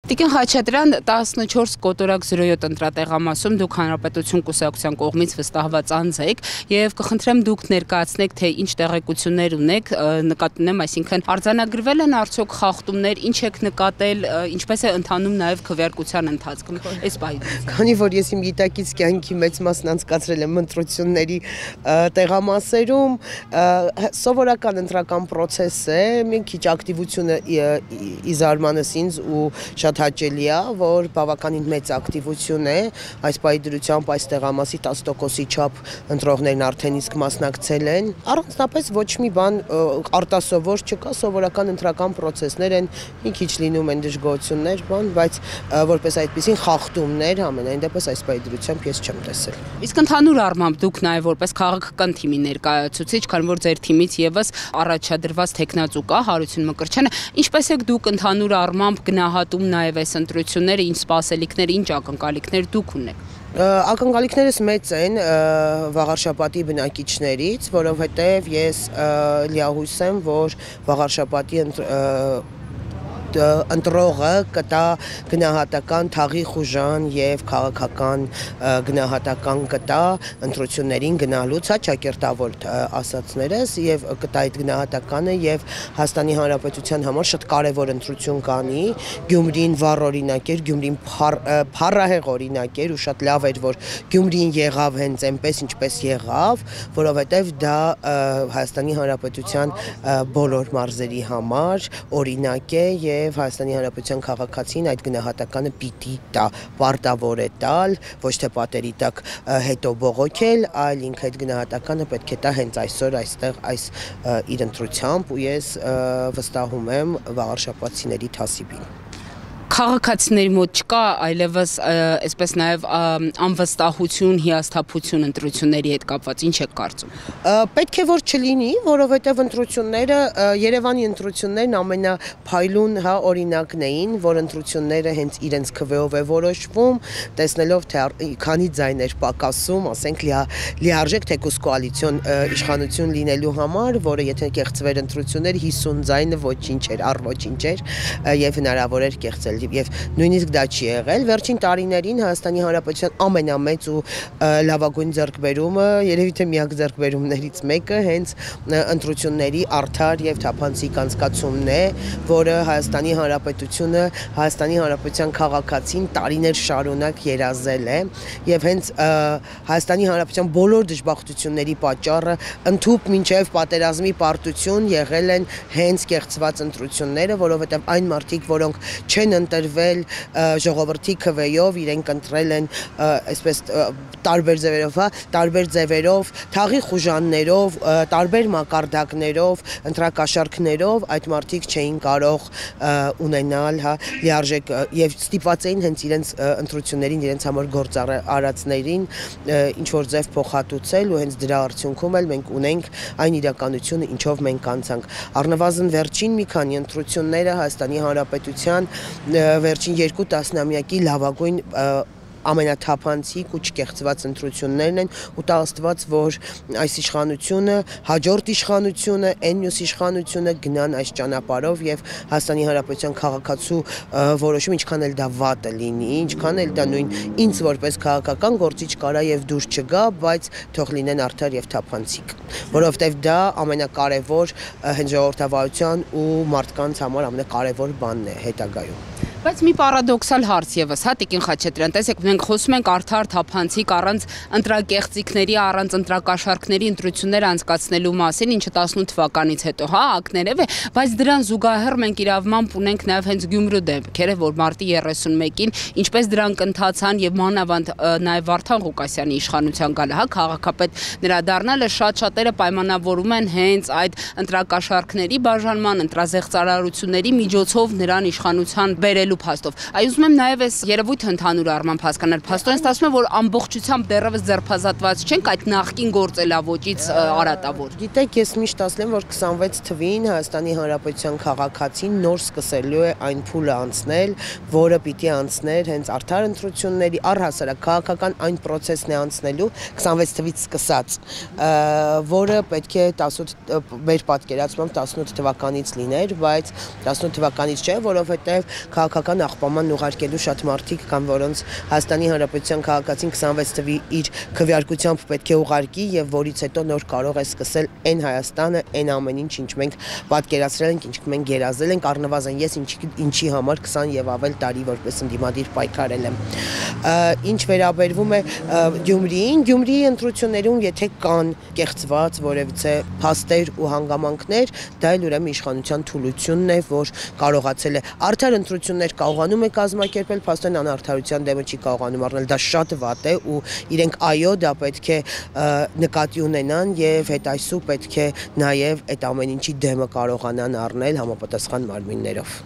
Տիկին Խաչատրյան 14 կոտորակ 07 ընտրատեղամասում դուք Հանրապետություն կուսակցության կողմից վստահված անձ եք եւ կխնդրեմ դուք ներկայացնեք թե ինչ տեղեկություններ ունեք, նկատի ունեմ, այսինքն արձանագրվել են արդյոք խախտումներ, ինչ եք նկատել, ինչպես է ընթանում նաեւ քվեարկության ընթացքում այս բայդից։ Քանի որ ես իմ գիտակից կյանքի մեծ մասն անցկացրել եմ ընտրությունների տեղամասերում, սովորական ընտրական process է, մի քիչ ակտիվությունը ի զարմանս ինձ ու շատ հաճելի է, որ բավականին մեծ ակտիվություն է, այս պայդրությամբ այս տեղամասի 10%-ի չափ ընտրողներն արդեն իսկ մասնակցել են, առանձնապես ոչ մի բան արտասովոր չկա, սովորական ընտրական process-ներ են, մի քիչ լինում են դժգոհություններ, բայց որպես այդպիսին խախտումներ ամենայն դեպս այս պայդրությամբ ես չեմ տեսել։ Իսկ ընդհանուր առմամբ դուք նաև որպես քաղաքական թիմի ներկայացուցիչ, քանի որ ձեր թիմից եւս առաջադրված տեխնացու կա Հարություն Մկրտչյանը, ինչպես եք դուք ընդհանուր առմամբ գնահատում նաև այս ընտրությունները, ինչ սպասելիքներ, ինչ ակնկալիքներ դուք ունեք։ Ակնկալիքներս մեծ են Վաղարշապատի բնակիչներից, որովհետև ես լիահույս եմ, որ Վաղարշապատի ընտրողը կտա գնահատական թաղի խուժան եւ քաղաքական գնահատական կտա ընտրություններին գնալուց ճակերտավոր ասածներս եւ կտա այդ գնահատականը եւ Հայաստանի Հանրապետության համար շատ կարեւոր ընտրություն կանի Գյումրին վառ օրինակ էր Գյումրին փառահեղ օրինակ էր ու շատ լավ էր որ Գյումրին եղավ հենց այնպես ինչպես եղավ որովհետեւ դա Հայաստանի Հանրապետության բոլոր մարզերի համար օրինակ է եւ Հայաստանի Հանրապետության քաղաքացին այդ գնահատականը պիտի տա, պարտավոր է տալ, ոչ թե պատերի տակ հետո բողոքել, այլ ինքը այդ գնահատականը պետք է տա հենց այսօր այստեղ այս իր ընտրությամբ ու ես վստահում եմ վաղարշապատցիների թասիբին։ Քաղաքացիների մոտ չկա այլևս այսպես նաև անվստահություն, հիասթափություն ընտրությունների հետ կապված, ինչ եք կարծում։ Պետք է որ չլինի, որովհետև ընտրությունները Երևանի ընտրություններն ամենափայլուն օրինակն էին, որ ընտրությունները հենց իրենց քվեով է որոշվում, տեսնելով թե քանի ձայն էր պակասում, ասենք լիարժեք թեկուզ կոալիցիոն իշխանություն լինելու համար, որը եթե կեղծվեր ընտրություններ 50 ձայնը ոչինչ էր, ոչինչ էր եւ հնարավոր էր կեղծել եւ նույնիսկ դա չի եղել վերջին տարիներին Հայաստանի Հանրապետության ամենամեծ ու լավագույն ձեռքբերումը երևի թե միակ ձեռքբերումներից մեկը հենց ընտրությունների արդար եւ թափանցիկ անցկացումն է, որը Հայաստանի Հանրապետությունը Հայաստանի Հանրապետության քաղաքացին տարիներ շարունակ երազել է եւ հենց Հայաստանի Հանրապետության բոլոր դժբախտությունների պատճառը ընդհուպ մինչեւ պատերազմի պարտություն եղել են հենց կեղծված ընտրությունները, որովհետեւ այն մարդիկ, որոնք չեն ընտրվել ժողովրդի քվեով, իրենք ընտրել են այսպես տարբեր ձևերով, թաղի խուժաններով, տարբեր մակարդակներով, ընտրակաշառքներով այդ մարդիկ չէին կարող ունենալ լիարժեք եւ ստիպված էին հենց իրենց ընտրություններին իրենց համար գործարարածներին ինչ որ ձև փոխհատուցել ու հենց դրա արդյունքում էլ մենք ունենք այն իրականությունը, ինչով մենք անցանք։ Առնվազն վերջին մի քանի ընտրությունները Հայաստանի Հանրապետության վերջին 2 տասնամյակի լավագույն ամենաթափանցիկ ու չկեղծված ընտրություններն են ու տա Աստված, որ այս իշխանությունը, հաջորդ իշխանությունը, մյուս իշխանությունը գնան այս ճանապարհով եւ Հայաստանի Հանրապետության քաղաքացու որոշում ինչքան էլ դա վատը լինի, ինչքան էլ դա նույն ինձ որպես քաղաքական գործիչ կարա եւ դուրս չգա, բայց թող լինեն արդար եւ թափանցիկ, որովհետեւ դա ամենակարևոր հենց ժողովրդավարության ու մարդկանց համար ամենակարևոր բանն է հետագայում։ Բայց մի պարադոքսալ հարց եւս, Տիկին Խաչատրյան, տեսեք, մենք խոսում ենք արդար թափանցիկ առանց ընտրակեղծիքների, առանց ընտրակաշառքների ընտրություններ անցկացնելու մասին, ինչը 18 թվականից հետո, ակներև է, բայց դրան զուգահեռ մենք իրավամբ ունենք նաեւ հենց Գյումրու դեպքերը, որ մարտի 31-ին, ինչպես դրանք ընթացան եւ մանավանդ նաեւ Վարդան Ղուկասյանի իշխանության գալը, քաղաքապետ նրա դառնալը շատերը պայմանավորում են հենց այդ ընտրակաշառքների բաժանման, ընտրազեղծարարությունների միջոցով նրան իշխանության բերել փաստով։ Այ ուզում եմ նաև այս երևույթը ընդհանուր առմամբ հասկանալ։ Փաստորեն ստացվում է, որ ամբողջությամբ դեռևս ձերբազատված չենք այդ նախկին գործելավոճից արատավոր։ Գիտեք, ես միշտ ասել եմ, որ 26 թվին Հայաստանի Հանրապետության քաղաքացին նոր սկսելու է այն փուլը անցնել, որը պիտի անցներ հենց արդար ընտրությունների, առհասարակ քաղաքական այն process-ն է անցնելու 26 թվից սկսած, որը պետք է 18 մեր պատկերացմամբ 18 թվականից լիներ, բայց 18 թվականից չէ, որովհետև քաղաքական քաղաքական աղբաման ուղարկելու շատ մարդիկ կան, որոնց Հայաստանի Հանրապետության քաղաքացին 26 թվի իր քվեարկությամբ պետք է ուղարկի եւ որից հետո նոր կարող է սկսել այն Հայաստանը, այն ամեն ինչ մենք պատկերացրել ենք, ինչ մենք գերազել ենք, առնվազն ես ինչի համար 20 եւ ավել տարի որպես ընդդիմադիր պայքարել եմ։ Ինչ վերաբերվում է Գյումրիի ընտրություններում, եթե կան կեղծված որևիցե փաստեր ու հանգամանքներ, դա էլ ուրեմն իշխանության թուլությունն է, որ կարողացել է արդար ընտրություններ կարողանում է կազմակերպել, փաստորեն անարդարության դեմը չի կարողանում առնել, դա շատ վատ է ու իրենք այո, դա պետք է նկատի ունենան եւ հետայսու պետք է նաեւ այդ ամեն ինչի դեմը կարողանան առնել համապատասխան մարմիններով։